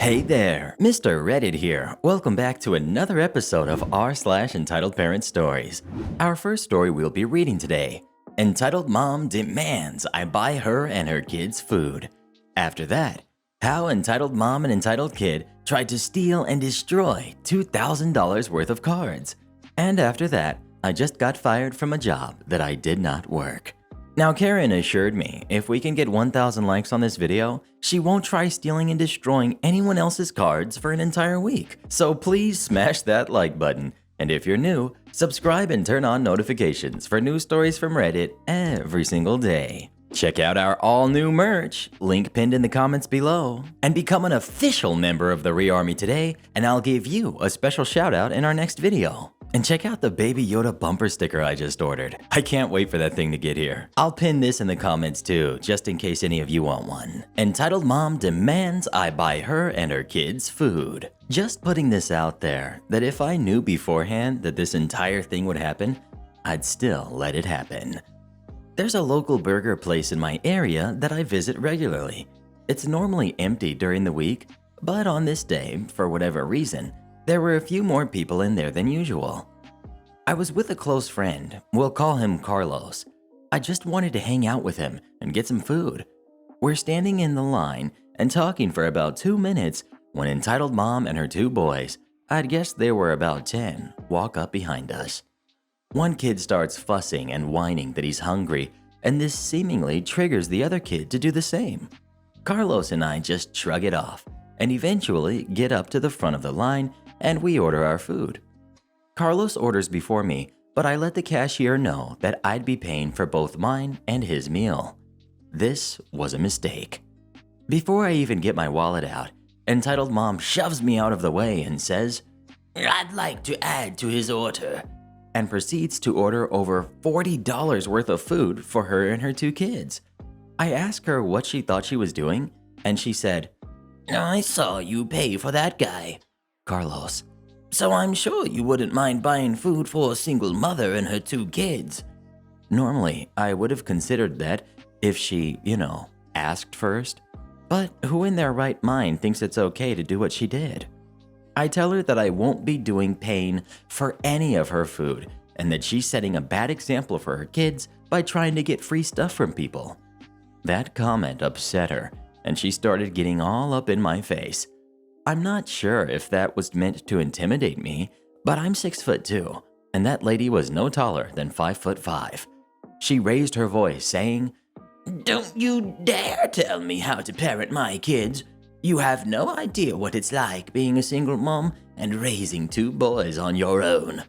Hey there, Mr. Reddit here. Welcome back to another episode of r/Entitled Parent Stories. Our first story we'll be reading today, entitled Mom Demands I Buy Her and Her Kids Food. After that, how entitled mom and entitled kid tried to steal and destroy $2,000 worth of cards. And after that, I just got fired from a job that I did not work. Now, Karen assured me if we can get 1,000 likes on this video, she won't try stealing and destroying anyone else's cards for an entire week. So please smash that like button. And if you're new, subscribe and turn on notifications for new stories from Reddit every single day. Check out our all-new merch, link pinned in the comments below, and become an official member of the Re-Army today, and I'll give you a special shout out in our next video. And check out the Baby Yoda bumper sticker I just ordered. I can't wait for that thing to get here. I'll pin this in the comments too, just in case any of you want one. Entitled Mom Demands I Buy Her and Her Kids Food. Just putting this out there, that if I knew beforehand that this entire thing would happen, I'd still let it happen. There's a local burger place in my area that I visit regularly. It's normally empty during the week, but on this day, for whatever reason, there were a few more people in there than usual. I was with a close friend, we'll call him Carlos. I just wanted to hang out with him and get some food. We're standing in the line and talking for about 2 minutes when entitled mom and her 2 boys, I'd guess they were about 10, walk up behind us. One kid starts fussing and whining that he's hungry, and this seemingly triggers the other kid to do the same. Carlos and I just shrug it off and eventually get up to the front of the line and we order our food. Carlos orders before me, but I let the cashier know that I'd be paying for both mine and his meal. This was a mistake. Before I even get my wallet out, entitled mom shoves me out of the way and says, "I'd like to add to his order," and proceeds to order over $40 worth of food for her and her 2 kids. I asked her what she thought she was doing, and she said, "I saw you pay for that guy, Carlos, so I'm sure you wouldn't mind buying food for a single mother and her 2 kids." Normally, I would have considered that if she, asked first, but who in their right mind thinks it's okay to do what she did? I tell her that I won't be doing paying for any of her food and that she's setting a bad example for her kids by trying to get free stuff from people. That comment upset her, and she started getting all up in my face. I'm not sure if that was meant to intimidate me, but I'm 6'2", and that lady was no taller than 5'5". She raised her voice saying, "Don't you dare tell me how to parent my kids. You have no idea what it's like being a single mom and raising 2 boys on your own."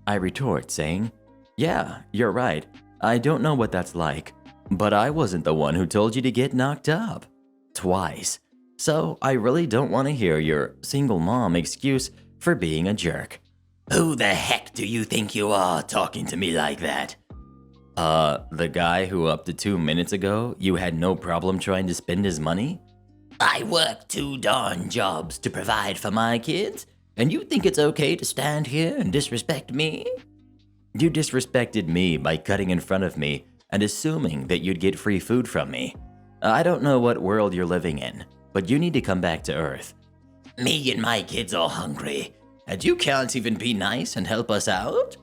I retort saying, "Yeah, you're right. I don't know what that's like, but I wasn't the one who told you to get knocked up. Twice. So I really don't want to hear your single mom excuse for being a jerk." "Who the heck do you think you are talking to me like that?" The guy who up to 2 minutes ago you had no problem trying to spend his money?" "I work 2 darn jobs to provide for my kids, and you think it's okay to stand here and disrespect me?" "You disrespected me by cutting in front of me and assuming that you'd get free food from me. I don't know what world you're living in, but you need to come back to Earth." "Me and my kids are hungry, and you can't even be nice and help us out?"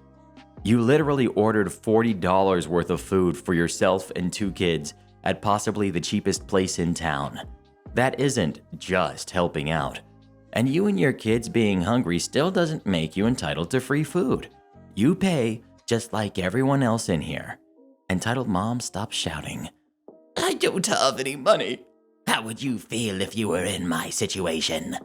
"You literally ordered $40 worth of food for yourself and 2 kids at possibly the cheapest place in town. That isn't just helping out. And you and your kids being hungry still doesn't make you entitled to free food. You pay just like everyone else in here." Entitled mom stopped shouting. "I don't have any money. How would you feel if you were in my situation?"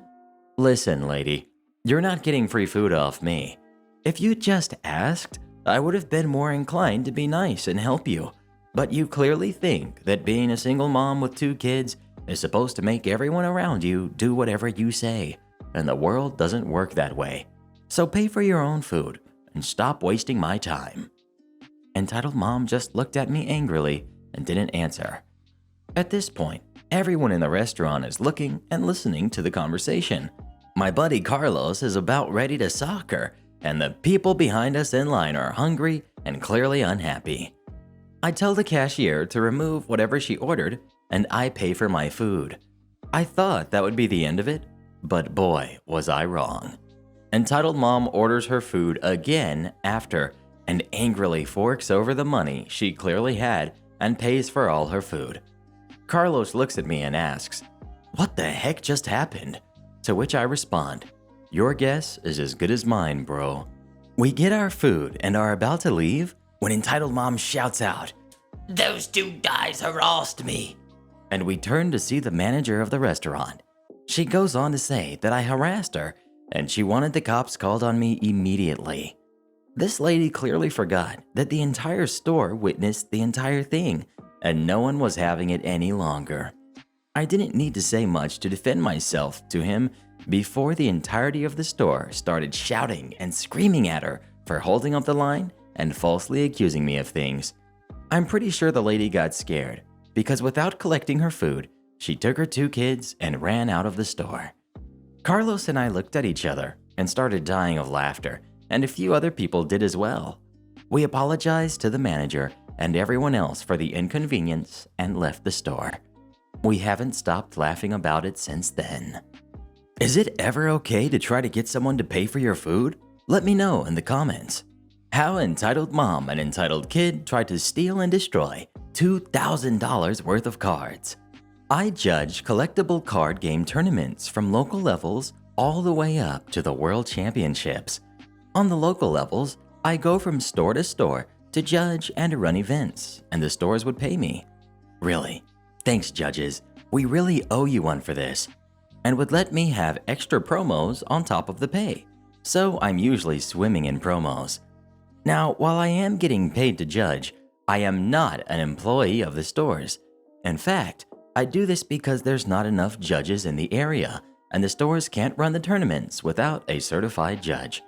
"Listen, lady, you're not getting free food off me. If you just asked, I would have been more inclined to be nice and help you. But you clearly think that being a single mom with 2 kids is supposed to make everyone around you do whatever you say, and the world doesn't work that way. So pay for your own food and stop wasting my time." Entitled mom just looked at me angrily and didn't answer. At this point, everyone in the restaurant is looking and listening to the conversation. My buddy Carlos is about ready to sock her, and the people behind us in line are hungry and clearly unhappy. I tell the cashier to remove whatever she ordered, and I pay for my food. I thought that would be the end of it, But boy, was I wrong. Entitled Mom orders her food again after and angrily forks over the money she clearly had and pays for all her food. Carlos looks at me and asks, "What the heck just happened?" To which I respond, "Your guess is as good as mine, bro." We get our food and are about to leave when Entitled Mom shouts out, "Those two guys harassed me." And we turn to see the manager of the restaurant. She goes on to say that I harassed her and she wanted the cops called on me immediately. This lady clearly forgot that the entire store witnessed the entire thing and no one was having it any longer. I didn't need to say much to defend myself to him before the entirety of the store started shouting and screaming at her for holding up the line and falsely accusing me of things. I'm pretty sure the lady got scared because without collecting her food, she took her two kids and ran out of the store. Carlos and I looked at each other and started dying of laughter, and a few other people did as well. We apologized to the manager and everyone else for the inconvenience and left the store. We haven't stopped laughing about it since then. Is it ever okay to try to get someone to pay for your food? Let me know in the comments. How Entitled Mom and Entitled Kid tried to steal and destroy $2,000 worth of cards. I judge collectible card game tournaments from local levels all the way up to the World Championships. On the local levels, I go from store to store to judge and run events, and the stores would pay me. Really, thanks judges, we really owe you one for this, and would let me have extra promos on top of the pay, so I'm usually swimming in promos. Now, while I am getting paid to judge, I am not an employee of the stores. In fact, I do this because there's not enough judges in the area, and the stores can't run the tournaments without a certified judge.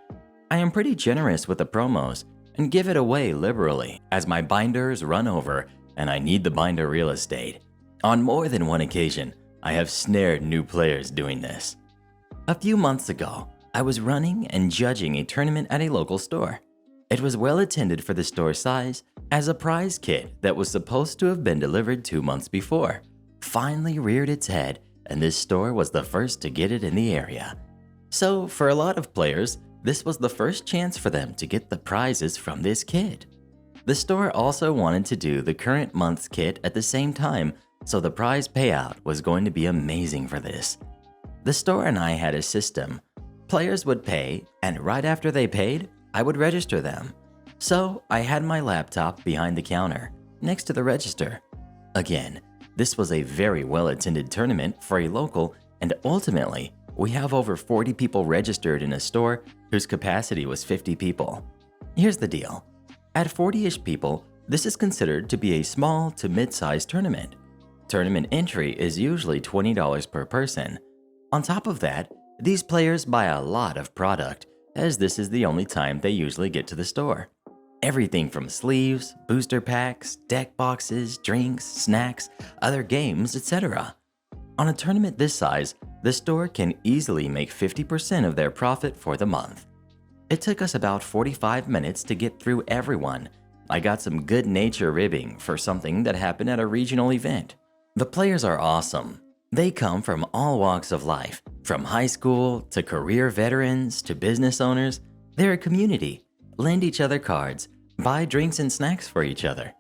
I am pretty generous with the promos and give it away liberally as my binders run over and I need the binder real estate. On more than one occasion, I have snared new players doing this. A few months ago, I was running and judging a tournament at a local store. It was well attended for the store size, as a prize kit that was supposed to have been delivered 2 months before finally reared its head, and this store was the first to get it in the area. So for a lot of players, this was the first chance for them to get the prizes from this kit. The store also wanted to do the current month's kit at the same time, so the prize payout was going to be amazing for this. The store and I had a system. Players would pay, and right after they paid, I would register them. So I had my laptop behind the counter, next to the register. Again, this was a very well-attended tournament for a local, and ultimately, we have over 40 people registered in a store whose capacity was 50 people. Here's the deal. At 40-ish people, this is considered to be a small to mid-sized tournament. Tournament entry is usually $20 per person. On top of that, these players buy a lot of product, as this is the only time they usually get to the store. Everything from sleeves, booster packs, deck boxes, drinks, snacks, other games, etc. On a tournament this size, the store can easily make 50% of their profit for the month. It took us about 45 minutes to get through everyone. I got some good nature ribbing for something that happened at a regional event. The players are awesome. They come from all walks of life, from high school to career veterans to business owners. They're a community, lend each other cards, buy drinks and snacks for each other.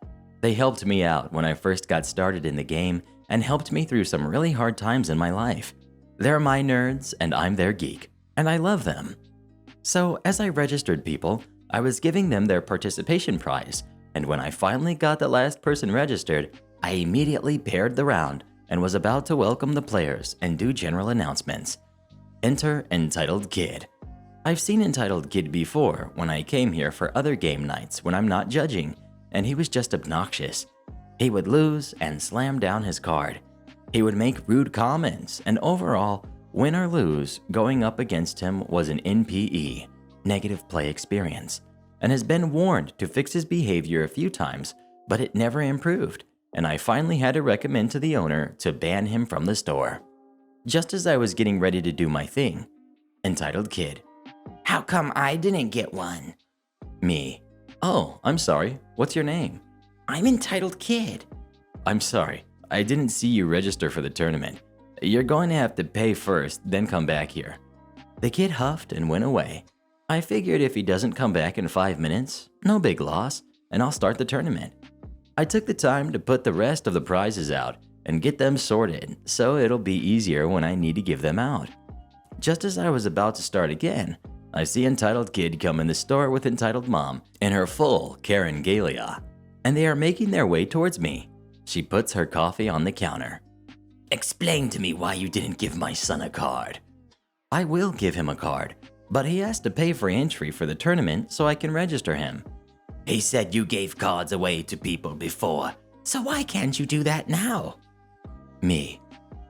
They helped me out when I first got started in the game and helped me through some really hard times in my life. They're my nerds and I'm their geek, and I love them. So as I registered people, I was giving them their participation prize, and when I finally got the last person registered, I immediately paired the round and was about to welcome the players and do general announcements. Enter Entitled Kid. I've seen Entitled Kid before when I came here for other game nights when I'm not judging, and he was just obnoxious. He would lose and slam down his card. He would make rude comments, and overall, win or lose, going up against him was an NPE, negative play experience, and has been warned to fix his behavior a few times, but it never improved, and I finally had to recommend to the owner to ban him from the store. Just as I was getting ready to do my thing, Entitled Kid. How come I didn't get one? Me. Oh, I'm sorry. What's your name? I'm Entitled Kid. I'm sorry. I didn't see you register for the tournament. You're going to have to pay first, then come back here." The kid huffed and went away. I figured if he doesn't come back in 5 minutes, no big loss, and I'll start the tournament. I took the time to put the rest of the prizes out and get them sorted so it'll be easier when I need to give them out. Just as I was about to start again, I see Entitled Kid come in the store with Entitled Mom in her full Karen Galia, and they are making their way towards me. She puts her coffee on the counter. "Explain to me why you didn't give my son a card." I will give him a card, but he has to pay for entry for the tournament so I can register him. "He said you gave cards away to people before, so why can't you do that now?" Me.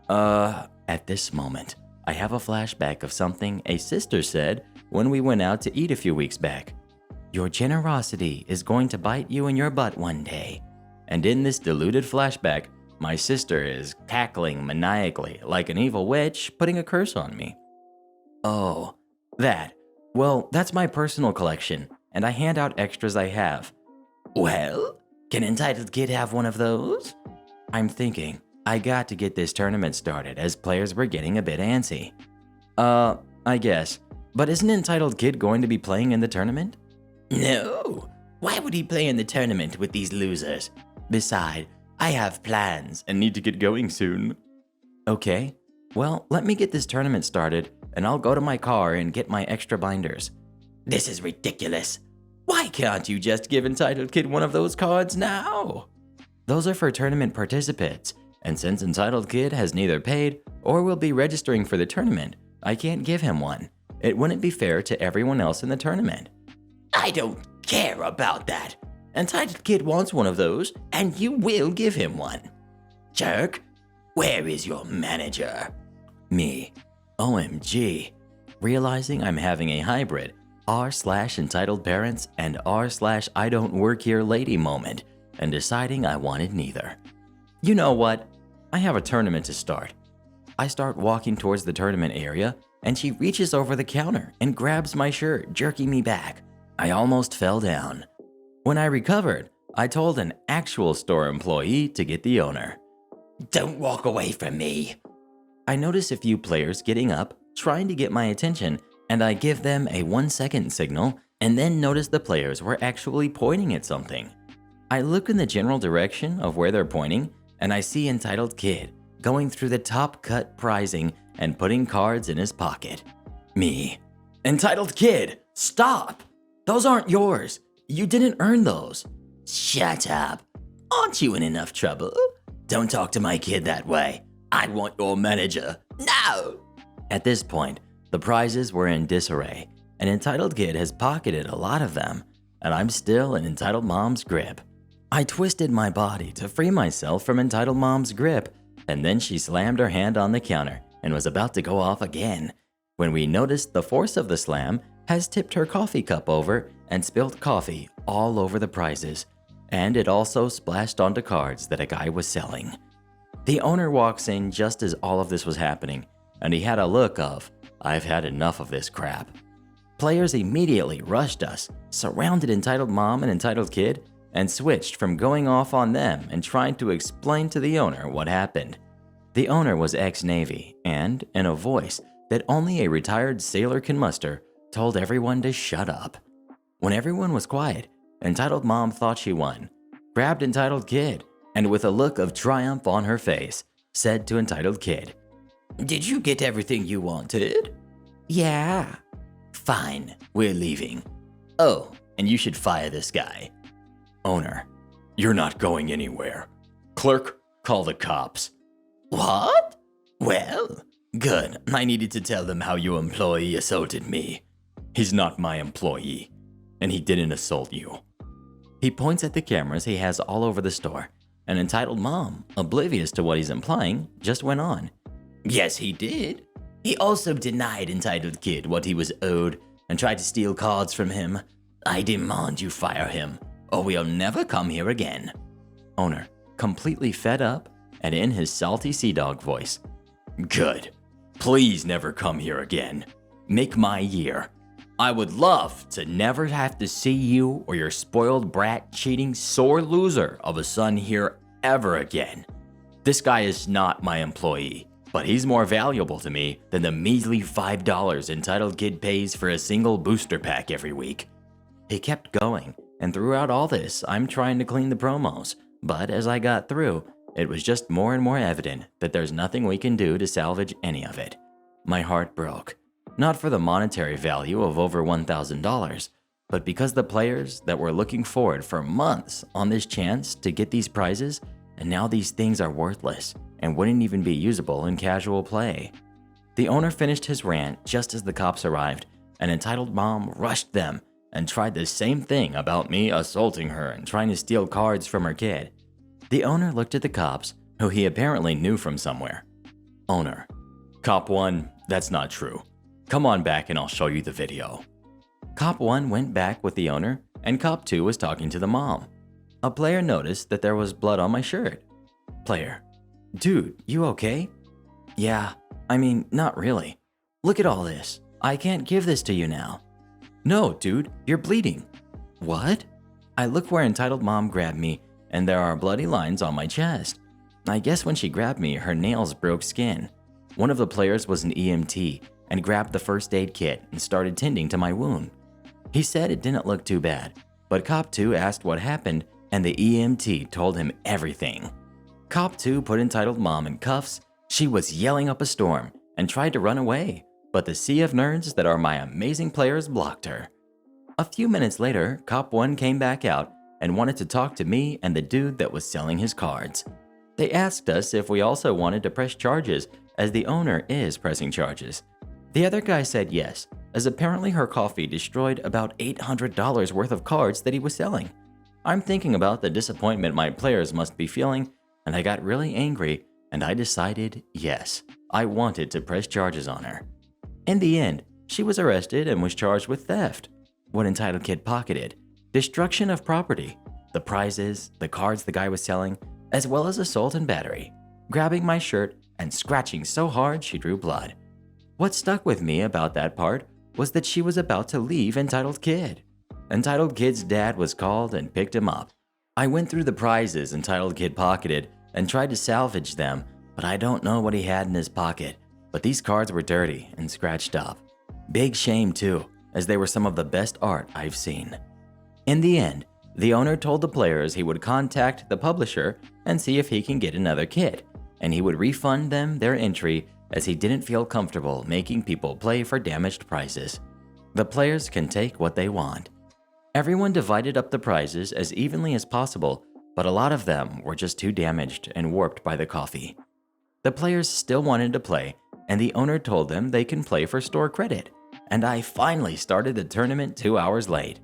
At this moment, I have a flashback of something a sister said when we went out to eat a few weeks back. "Your generosity is going to bite you in your butt one day." And in this deluded flashback, my sister is cackling maniacally like an evil witch putting a curse on me. Oh, that. Well, that's my personal collection, and I hand out extras I have. Well, can Entitled Kid have one of those? I'm thinking, I got to get this tournament started as players were getting a bit antsy. I guess. But isn't Entitled Kid going to be playing in the tournament? No. Why would he play in the tournament with these losers? Besides, I have plans and need to get going soon. Okay. Well, let me get this tournament started, and I'll go to my car and get my extra binders. This is ridiculous. Why can't you just give Entitled Kid one of those cards now? Those are for tournament participants, and since Entitled Kid has neither paid or will be registering for the tournament, I can't give him one. It wouldn't be fair to everyone else in the tournament. I don't care about that. Entitled Kid wants one of those, and you will give him one. Jerk, where is your manager? Me. OMG. Realizing I'm having a hybrid r/EntitledParents and r/I don't work here lady moment, and deciding I wanted neither. You know what? I have a tournament to start. I start walking towards the tournament area, and she reaches over the counter and grabs my shirt, jerking me back. I almost fell down. When I recovered, I told an actual store employee to get the owner. Don't walk away from me. I notice a few players getting up, trying to get my attention, and I give them a 1-second signal and then notice the players were actually pointing at something. I look in the general direction of where they're pointing, and I see Entitled Kid going through the top cut prizing and putting cards in his pocket. Me. Entitled Kid, stop! Those aren't yours. You didn't earn those. Shut up. Aren't you in enough trouble? Don't talk to my kid that way. I want your manager. No! At this point, the prizes were in disarray, and Entitled Kid has pocketed a lot of them, and I'm still in Entitled Mom's grip. I twisted my body to free myself from Entitled Mom's grip, and then she slammed her hand on the counter and was about to go off again, when we noticed the force of the slam has tipped her coffee cup over and spilled coffee all over the prizes, and it also splashed onto cards that a guy was selling. The owner walks in just as all of this was happening, and he had a look of, I've had enough of this crap. Players immediately rushed us, surrounded Entitled Mom and Entitled Kid, and switched from going off on them and trying to explain to the owner what happened. The owner was ex-Navy and, in a voice that only a retired sailor can muster, told everyone to shut up. When everyone was quiet, Entitled Mom thought she won, grabbed Entitled Kid, and with a look of triumph on her face, said to Entitled Kid, Did you get everything you wanted? Yeah. Fine, we're leaving. Oh, and you should fire this guy. Owner, you're not going anywhere. Clerk, call the cops. What? Well, good. I needed to tell them how your employee assaulted me. He's not my employee, and he didn't assault you. He points at the cameras he has all over the store, and Entitled Mom, oblivious to what he's implying, just went on. Yes, he did. He also denied Entitled Kid what he was owed and tried to steal cards from him. I demand you fire him, or we'll never come here again. Owner, completely fed up and in his salty sea dog voice. Good. Please never come here again. Make my year. I would love to never have to see you or your spoiled brat cheating sore loser of a son here ever again. This guy is not my employee. but he's more valuable to me than the measly $5 Entitled Kid pays for a single booster pack every week. He kept going, and throughout all this, I'm trying to clean the promos, but as I got through, it was just more and more evident that there's nothing we can do to salvage any of it. My heart broke, not for the monetary value of over $1,000, but because the players that were looking forward for months on this chance to get these prizes, and now these things are worthless and wouldn't even be usable in casual play. The owner finished his rant just as the cops arrived, and Entitled Mom rushed them and tried the same thing about me assaulting her and trying to steal cards from her kid. The owner looked at the cops, who he apparently knew from somewhere. Owner: Cop 1, that's not true. Come on back and I'll show you the video. Cop 1 went back with the owner, and Cop 2 was talking to the mom. A player noticed that there was blood on my shirt. Player: Dude, you okay? Yeah, I mean, not really. Look at all this. I can't give this to you now. No, dude, you're bleeding. What? I look where Entitled Mom grabbed me, and there are bloody lines on my chest. I guess when she grabbed me, her nails broke skin. One of the players was an EMT and grabbed the first aid kit and started tending to my wound. He said it didn't look too bad, but Cop 2 asked what happened, and the EMT told him everything. Cop 2 put Entitled Mom in cuffs. She was yelling up a storm and tried to run away, but the sea of nerds that are my amazing players blocked her. A few minutes later, Cop 1 came back out and wanted to talk to me and the dude that was selling his cards. They asked us if we also wanted to press charges, as the owner is pressing charges. The other guy said yes, as apparently her coffee destroyed about $800 worth of cards that he was selling. I'm thinking about the disappointment my players must be feeling, and I got really angry, and I decided yes, I wanted to press charges on her. In the end, she was arrested and was charged with theft, what Entitled Kid pocketed, destruction of property, the prizes, the cards the guy was selling, as well as assault and battery, grabbing my shirt and scratching so hard she drew blood. What stuck with me about that part was that she was about to leave Entitled Kid. Entitled Kid's dad was called and picked him up. I went through the prizes Entitled Kid pocketed and tried to salvage them, but I don't know what he had in his pocket. But these cards were dirty and scratched up. Big shame too, as they were some of the best art I've seen. In the end, the owner told the players he would contact the publisher and see if he can get another kit, and he would refund them their entry as he didn't feel comfortable making people play for damaged prizes. The players can take what they want. Everyone divided up the prizes as evenly as possible, but a lot of them were just too damaged and warped by the coffee. The players still wanted to play, and the owner told them they can play for store credit, and I finally started the tournament 2 hours late.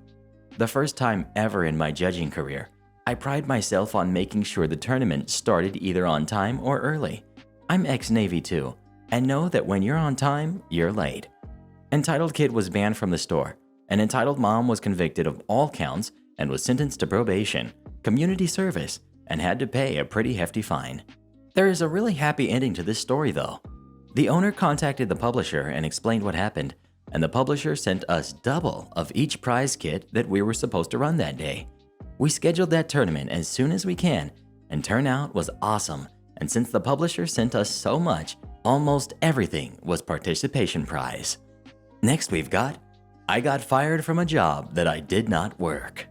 The first time ever in my judging career, I pride myself on making sure the tournament started either on time or early. I'm ex-Navy too, and know that when you're on time, you're late. Entitled Kid was banned from the store, and Entitled Mom was convicted of all counts and was sentenced to probation, community service, and had to pay a pretty hefty fine. There is a really happy ending to this story though. The owner contacted the publisher and explained what happened, and the publisher sent us double of each prize kit that we were supposed to run that day. We scheduled that tournament as soon as we can, and turnout was awesome, and since the publisher sent us so much, almost everything was participation prize. Next we've got, I got fired from a job that I did not work.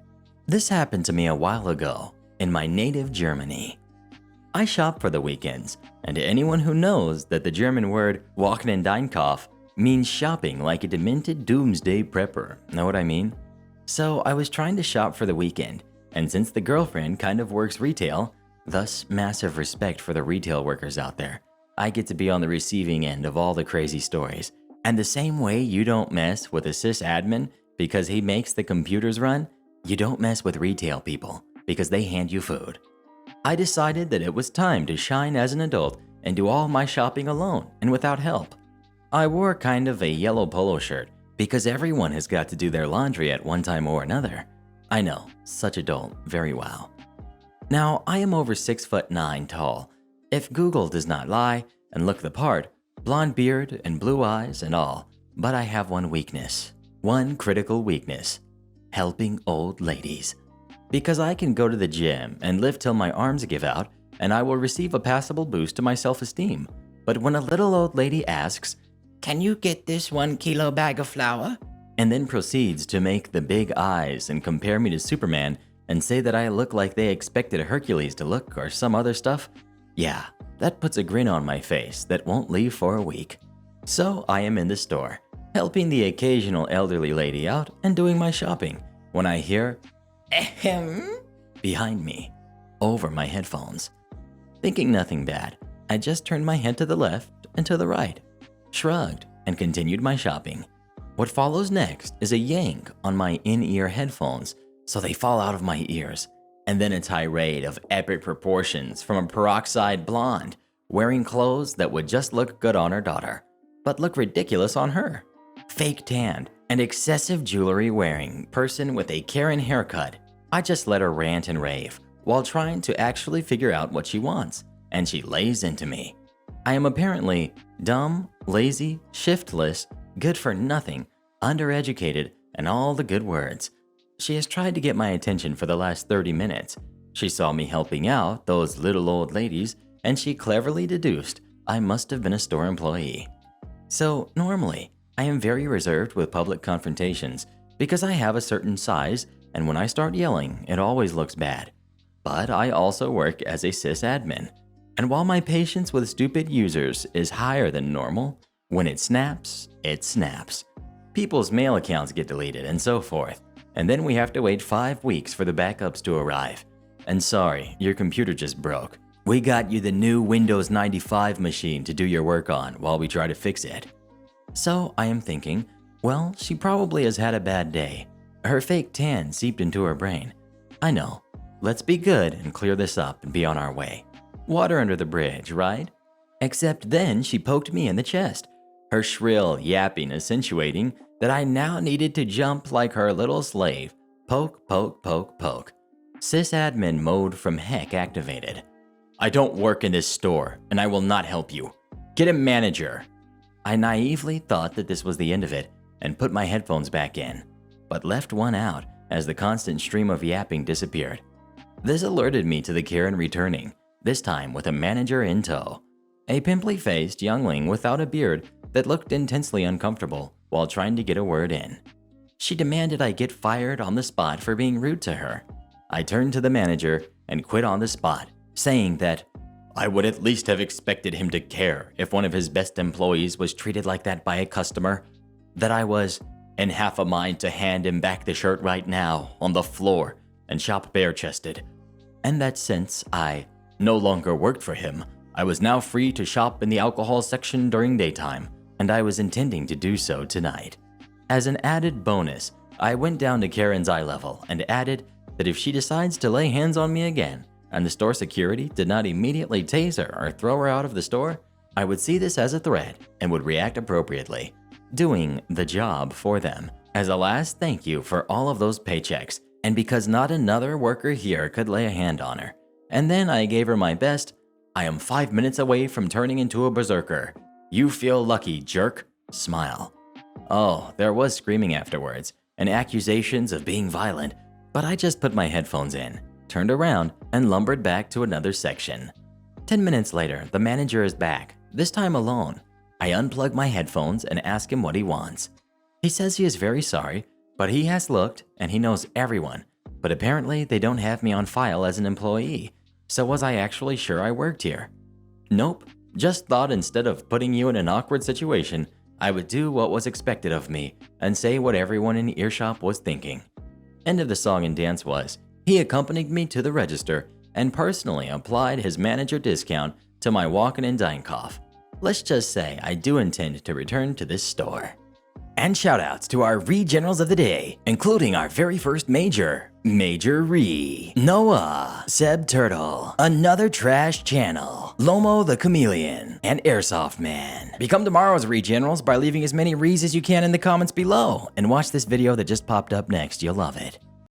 This happened to me a while ago in my native Germany. I shop for the weekends, and anyone who knows that the German word Wochenendeinkauf means shopping like a demented doomsday prepper, know what I mean? So I was trying to shop for the weekend, and since the girlfriend kind of works retail, thus massive respect for the retail workers out there, I get to be on the receiving end of all the crazy stories. And the same way you don't mess with a sysadmin because he makes the computers run, you don't mess with retail people because they hand you food. I decided that it was time to shine as an adult and do all my shopping alone and without help. I wore kind of a yellow polo shirt because everyone has got to do their laundry at one time or another. I know, such adult, very wow. Now, I am over 6'9" tall, if Google does not lie, and look the part, blonde beard and blue eyes and all, but I have one weakness, one critical weakness, helping old ladies. Because I can go to the gym and lift till my arms give out, and I will receive a passable boost to my self-esteem. But when a little old lady asks, "Can you get this 1 kilo bag of flour?" and then proceeds to make the big eyes and compare me to Superman and say that I look like they expected Hercules to look or some other stuff, yeah, that puts a grin on my face that won't leave for a week. So I am in the store, helping the occasional elderly lady out and doing my shopping, when I hear, "Ahem," behind me, over my headphones. Thinking nothing bad, I just turned my head to the left and to the right, shrugged, and continued my shopping. What follows next is a yank on my in-ear headphones so they fall out of my ears, and then a tirade of epic proportions from a peroxide blonde wearing clothes that would just look good on her daughter, but look ridiculous on her. Fake tanned and excessive jewelry wearing person with a Karen haircut. I just let her rant and rave while trying to actually figure out what she wants, and she lays into me. I am apparently dumb, lazy, shiftless, good for nothing, undereducated, and all the good words. She has tried to get my attention for the last 30 minutes. She saw me helping out those little old ladies, and she cleverly deduced I must have been a store employee. So normally, I am very reserved with public confrontations because I have a certain size, and when I start yelling, it always looks bad. But I also work as a sysadmin, and while my patience with stupid users is higher than normal, when it snaps, it snaps. People's mail accounts get deleted and so forth, and then we have to wait 5 weeks for the backups to arrive. And sorry, your computer just broke. We got you the new Windows 95 machine to do your work on while we try to fix it. So I am thinking, well, she probably has had a bad day. Her fake tan seeped into her brain. I know. Let's be good and clear this up and be on our way. Water under the bridge, right? Except then she poked me in the chest, her shrill yapping accentuating that I now needed to jump like her little slave. Poke, poke, poke, poke. Sysadmin mode from heck activated. I don't work in this store, and I will not help you. Get a manager. I naively thought that this was the end of it and put my headphones back in, but left one out as the constant stream of yapping disappeared. This alerted me to the Karen returning, this time with a manager in tow. A pimply-faced youngling without a beard that looked intensely uncomfortable while trying to get a word in. She demanded I get fired on the spot for being rude to her. I turned to the manager and quit on the spot, saying that I would at least have expected him to care if one of his best employees was treated like that by a customer, that I was in half a mind to hand him back the shirt right now on the floor and shop bare-chested, and that since I no longer worked for him, I was now free to shop in the alcohol section during daytime, and I was intending to do so tonight. As an added bonus, I went down to Karen's eye level and added that if she decides to lay hands on me again, and the store security did not immediately tase her or throw her out of the store, I would see this as a threat and would react appropriately, doing the job for them as a last thank you for all of those paychecks, and because not another worker here could lay a hand on her. And then I gave her my best, I am 5 minutes away from turning into a berserker. You feel lucky, jerk. Smile. Oh, there was screaming afterwards and accusations of being violent, but I just put my headphones in, turned around, and lumbered back to another section. 10 minutes later, the manager is back, this time alone. I unplug my headphones and ask him what he wants. He says he is very sorry, but he has looked and he knows everyone, but apparently they don't have me on file as an employee. So was I actually sure I worked here? Nope, just thought instead of putting you in an awkward situation, I would do what was expected of me and say what everyone in earshot was thinking. End of the song and dance was, he accompanied me to the register and personally applied his manager discount to my walk-in and dine cough. Let's just say I do intend to return to this store. And shoutouts to our Re-Generals of the day, including our very first Major Re, Noah, Seb Turtle, Another Trash Channel, Lomo the Chameleon, and Airsoft Man. Become tomorrow's Re-Generals by leaving as many Re's as you can in the comments below, and watch this video that just popped up next, you'll love it.